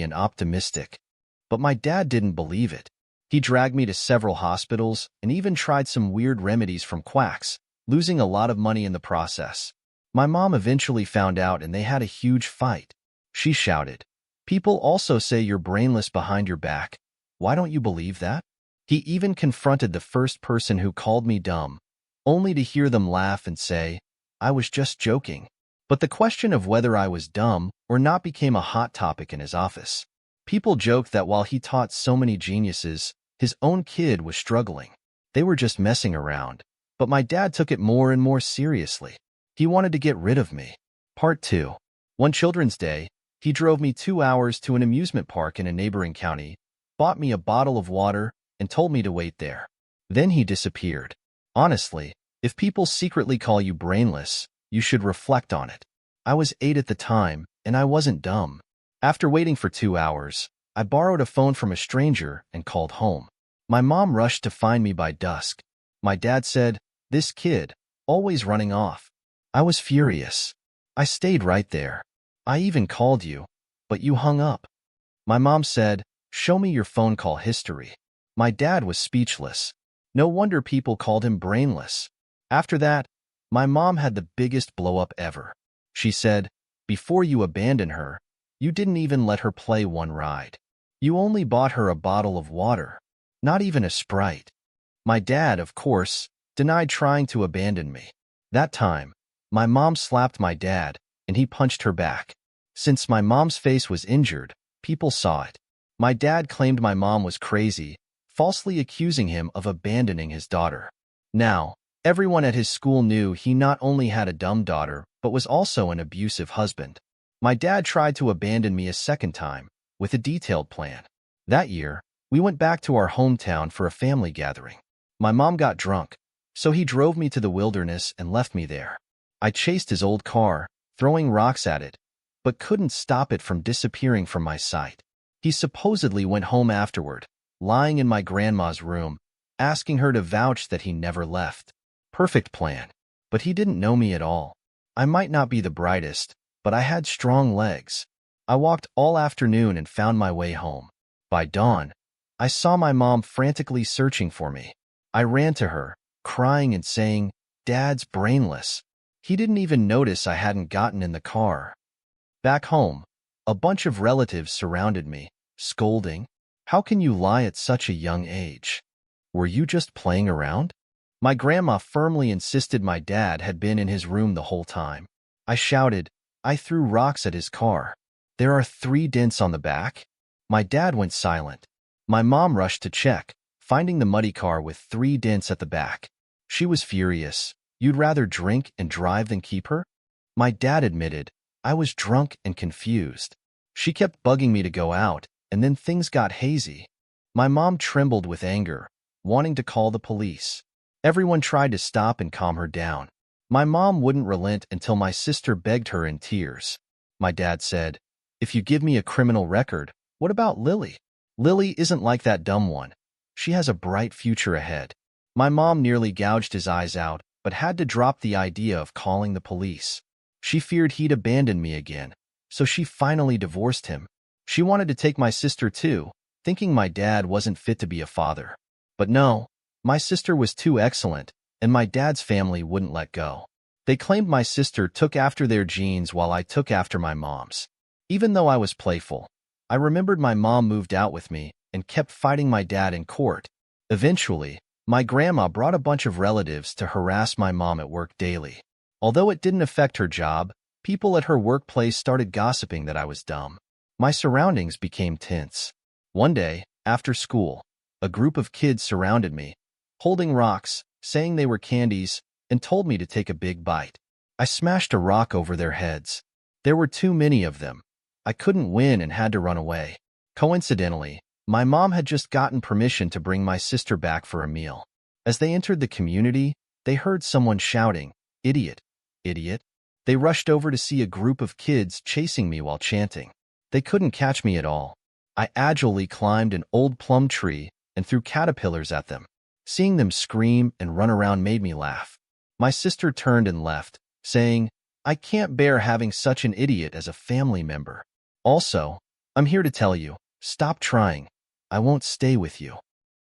and optimistic. But my dad didn't believe it. He dragged me to several hospitals and even tried some weird remedies from quacks, losing a lot of money in the process. My mom eventually found out and they had a huge fight. She shouted, "People also say you're brainless behind your back. Why don't you believe that?" He even confronted the first person who called me dumb, only to hear them laugh and say, "I was just joking." But the question of whether I was dumb or not became a hot topic in his office. People joked that while he taught so many geniuses, his own kid was struggling. They were just messing around. But my dad took it more and more seriously. He wanted to get rid of me. Part 2. One Children's Day, he drove me 2 hours to an amusement park in a neighboring county, bought me a bottle of water, and told me to wait there. Then he disappeared. Honestly, if people secretly call you brainless, you should reflect on it. I was 8 at the time, and I wasn't dumb. After waiting for 2 hours, I borrowed a phone from a stranger and called home. My mom rushed to find me by dusk. My dad said, "This kid, always running off." I was furious. I stayed right there. "I even called you, but you hung up." My mom said, "Show me your phone call history." My dad was speechless. No wonder people called him brainless. After that, my mom had the biggest blow-up ever. She said, "Before you abandon her, you didn't even let her play one ride. You only bought her a bottle of water, not even a Sprite." My dad, of course, denied trying to abandon me. That time, my mom slapped my dad, and he punched her back. Since my mom's face was injured, people saw it. My dad claimed my mom was crazy, falsely accusing him of abandoning his daughter. Now, everyone at his school knew he not only had a dumb daughter, but was also an abusive husband. My dad tried to abandon me a second time, with a detailed plan. That year, we went back to our hometown for a family gathering. My mom got drunk, so he drove me to the wilderness and left me there. I chased his old car, throwing rocks at it, but couldn't stop it from disappearing from my sight. He supposedly went home afterward, lying in my grandma's room, asking her to vouch that he never left. Perfect plan. But he didn't know me at all. I might not be the brightest, but I had strong legs. I walked all afternoon and found my way home. By dawn, I saw my mom frantically searching for me. I ran to her, crying and saying, "Dad's brainless." He didn't even notice I hadn't gotten in the car. Back home, a bunch of relatives surrounded me, scolding, "How can you lie at such a young age? Were you just playing around?" My grandma firmly insisted my dad had been in his room the whole time. I shouted, "I threw rocks at his car. There are 3 dents on the back." My dad went silent. My mom rushed to check, finding the muddy car with 3 dents at the back. She was furious. "You'd rather drink and drive than keep her?" My dad admitted, "I was drunk and confused." She kept bugging me to go out, and then things got hazy. My mom trembled with anger, wanting to call the police. Everyone tried to stop and calm her down. My mom wouldn't relent until my sister begged her in tears. My dad said, "If you give me a criminal record, what about Lily? Lily isn't like that dumb one. She has a bright future ahead." My mom nearly gouged his eyes out, but had to drop the idea of calling the police. She feared he'd abandon me again, so she finally divorced him. She wanted to take my sister too, thinking my dad wasn't fit to be a father. But no, my sister was too excellent, and my dad's family wouldn't let go. They claimed my sister took after their genes while I took after my mom's. Even though I was playful, I remembered my mom moved out with me and kept fighting my dad in court. Eventually, my grandma brought a bunch of relatives to harass my mom at work daily. Although it didn't affect her job, people at her workplace started gossiping that I was dumb. My surroundings became tense. One day, after school, a group of kids surrounded me, holding rocks, saying they were candies, and told me to take a big bite. I smashed a rock over their heads. There were too many of them. I couldn't win and had to run away. Coincidentally, my mom had just gotten permission to bring my sister back for a meal. As they entered the community, they heard someone shouting, "Idiot! Idiot!" They rushed over to see a group of kids chasing me while chanting. They couldn't catch me at all. I agilely climbed an old plum tree and threw caterpillars at them. Seeing them scream and run around made me laugh. My sister turned and left, saying, "I can't bear having such an idiot as a family member." Also, I'm here to tell you, stop trying. I won't stay with you.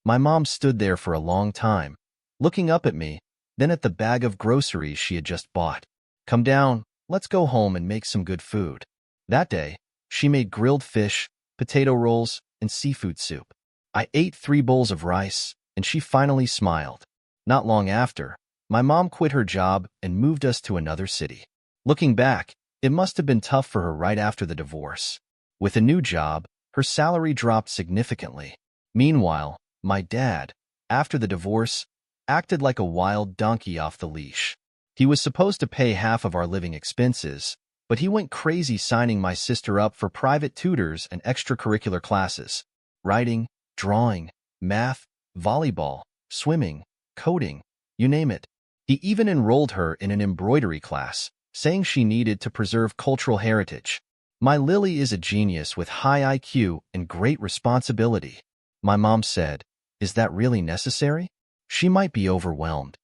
My mom stood there for a long time, looking up at me, then at the bag of groceries she had just bought. Come down, let's go home and make some good food. That day, she made grilled fish, potato rolls, and seafood soup. I ate 3 bowls of rice, and she finally smiled. Not long after, my mom quit her job and moved us to another city. Looking back, it must have been tough for her right after the divorce. With a new job, her salary dropped significantly. Meanwhile, my dad, after the divorce, acted like a wild donkey off the leash. He was supposed to pay half of our living expenses, but he went crazy signing my sister up for private tutors and extracurricular classes. Writing, drawing, math, volleyball, swimming, coding, you name it. He even enrolled her in an embroidery class, saying she needed to preserve cultural heritage. My Lily is a genius with high IQ and great responsibility. My mom said, is that really necessary? She might be overwhelmed.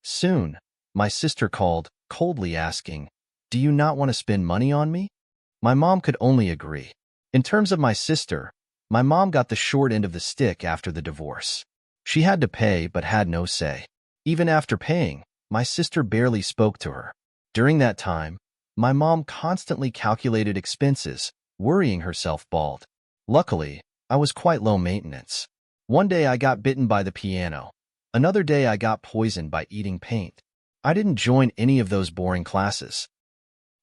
Soon, my sister called, coldly asking, do you not want to spend money on me? My mom could only agree. In terms of my sister, my mom got the short end of the stick after the divorce. She had to pay but had no say. Even after paying, my sister barely spoke to her. During that time, my mom constantly calculated expenses, worrying herself bald. Luckily, I was quite low maintenance. One day I got bitten by the piano. Another day I got poisoned by eating paint. I didn't join any of those boring classes.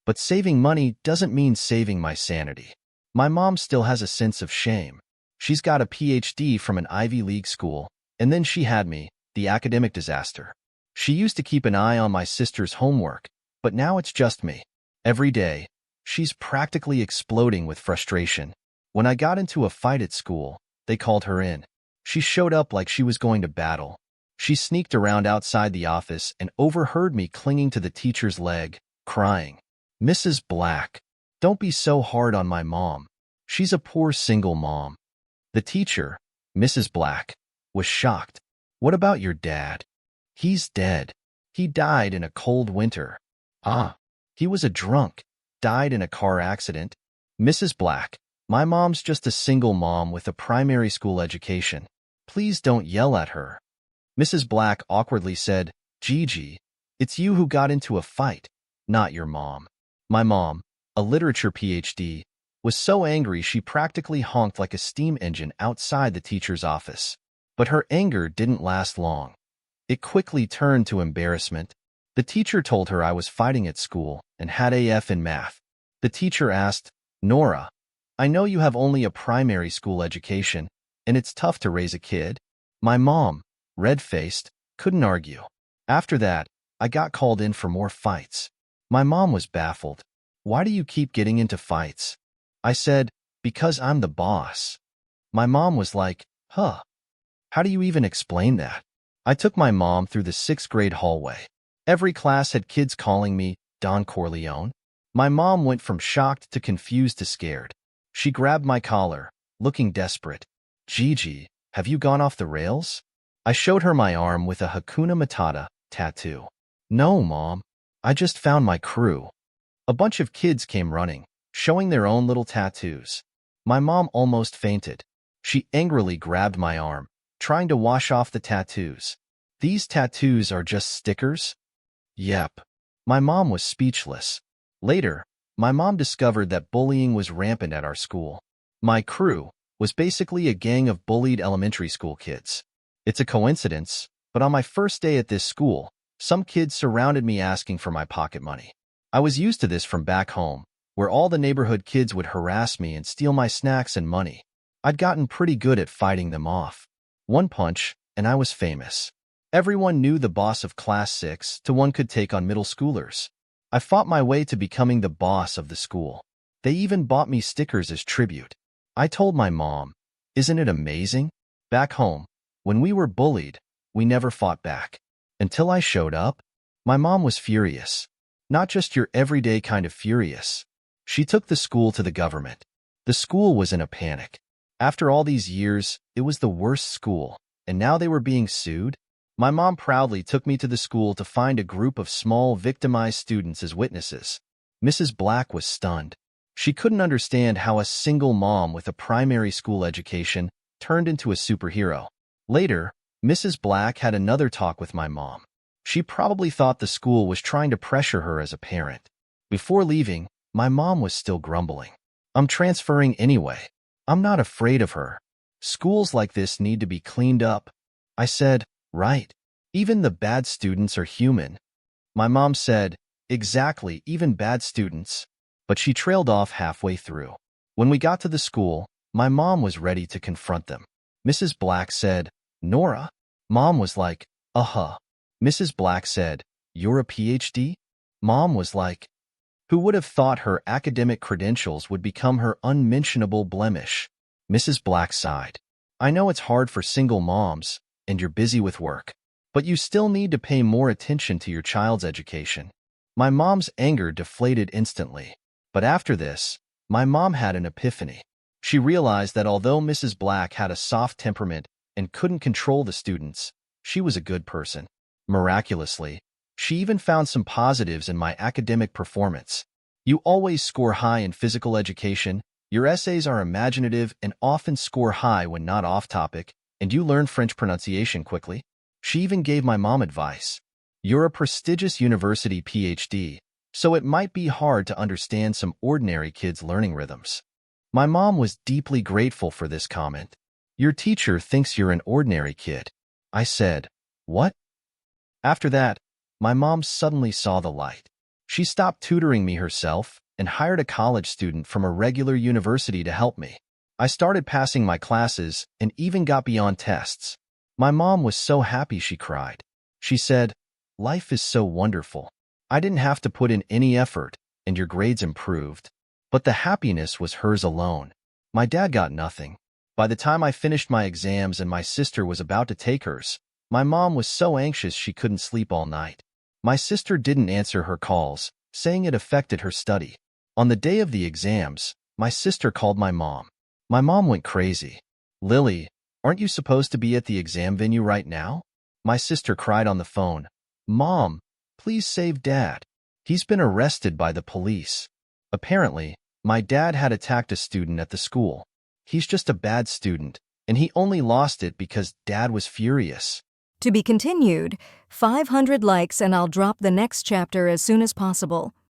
But saving money doesn't mean saving my sanity. My mom still has a sense of shame. She's got a PhD from an Ivy League school, and then she had me, the academic disaster. She used to keep an eye on my sister's homework, but now it's just me. Every day, she's practically exploding with frustration. When I got into a fight at school, they called her in. She showed up like she was going to battle. She sneaked around outside the office and overheard me clinging to the teacher's leg, crying, Mrs. Black, don't be so hard on my mom. She's a poor single mom. The teacher, Mrs. Black, was shocked. What about your dad? He's dead. He died in a cold winter. Ah, he was a drunk, died in a car accident. Mrs. Black, my mom's just a single mom with a primary school education. Please don't yell at her. Mrs. Black awkwardly said, Gigi, it's you who got into a fight, not your mom. My mom, a literature PhD, was so angry she practically honked like a steam engine outside the teacher's office. But her anger didn't last long. It quickly turned to embarrassment. The teacher told her I was fighting at school and had AF in math. The teacher asked, Nora, I know you have only a primary school education, and it's tough to raise a kid. My mom, red-faced, couldn't argue. After that, I got called in for more fights. My mom was baffled. Why do you keep getting into fights? I said, because I'm the boss. My mom was like, huh. How do you even explain that? I took my mom through the 6th grade hallway. Every class had kids calling me Don Corleone. My mom went from shocked to confused to scared. She grabbed my collar, looking desperate. Gigi, have you gone off the rails? I showed her my arm with a Hakuna Matata tattoo. No, Mom. I just found my crew. A bunch of kids came running, showing their own little tattoos. My mom almost fainted. She angrily grabbed my arm, trying to wash off the tattoos. These tattoos are just stickers? Yep. My mom was speechless. Later, my mom discovered that bullying was rampant at our school. My crew was basically a gang of bullied elementary school kids. It's a coincidence, but on my first day at this school, some kids surrounded me asking for my pocket money. I was used to this from back home, where all the neighborhood kids would harass me and steal my snacks and money. I'd gotten pretty good at fighting them off. One punch, and I was famous. Everyone knew the boss of Class 6 to one could take on middle schoolers. I fought my way to becoming the boss of the school. They even bought me stickers as tribute. I told my mom, isn't it amazing? Back home, when we were bullied, we never fought back. Until I showed up, my mom was furious. Not just your everyday kind of furious. She took the school to the government. The school was in a panic. After all these years, it was the worst school, and now they were being sued. My mom proudly took me to the school to find a group of small victimized students as witnesses. Mrs. Black was stunned. She couldn't understand how a single mom with a primary school education turned into a superhero. Later, Mrs. Black had another talk with my mom. She probably thought the school was trying to pressure her as a parent. Before leaving, my mom was still grumbling. I'm transferring anyway. I'm not afraid of her. Schools like this need to be cleaned up. I said, right. Even the bad students are human. My mom said, exactly, even bad students. But she trailed off halfway through. When we got to the school, my mom was ready to confront them. Mrs. Black said, Nora? Mom was like, uh-huh. Mrs. Black said, you're a PhD? Mom was like, who would have thought her academic credentials would become her unmentionable blemish? Mrs. Black sighed. I know it's hard for single moms, and you're busy with work, but you still need to pay more attention to your child's education. My mom's anger deflated instantly. But after this, my mom had an epiphany. She realized that although Mrs. Black had a soft temperament and couldn't control the students, she was a good person. Miraculously, she even found some positives in my academic performance. You always score high in physical education, your essays are imaginative and often score high when not off-topic, and you learn French pronunciation quickly. She even gave my mom advice. You're a prestigious university PhD, so it might be hard to understand some ordinary kids' learning rhythms. My mom was deeply grateful for this comment. Your teacher thinks you're an ordinary kid. I said, what? After that, my mom suddenly saw the light. She stopped tutoring me herself and hired a college student from a regular university to help me. I started passing my classes and even got beyond tests. My mom was so happy she cried. She said, life is so wonderful. I didn't have to put in any effort, and your grades improved. But the happiness was hers alone. My dad got nothing. By the time I finished my exams and my sister was about to take hers, my mom was so anxious she couldn't sleep all night. My sister didn't answer her calls, saying it affected her study. On the day of the exams, my sister called my mom. My mom went crazy. Lily, aren't you supposed to be at the exam venue right now? My sister cried on the phone. Mom, please save Dad. He's been arrested by the police. Apparently, my dad had attacked a student at the school. He's just a bad student, and he only lost it because Dad was furious. To be continued, 500 likes and I'll drop the next chapter as soon as possible.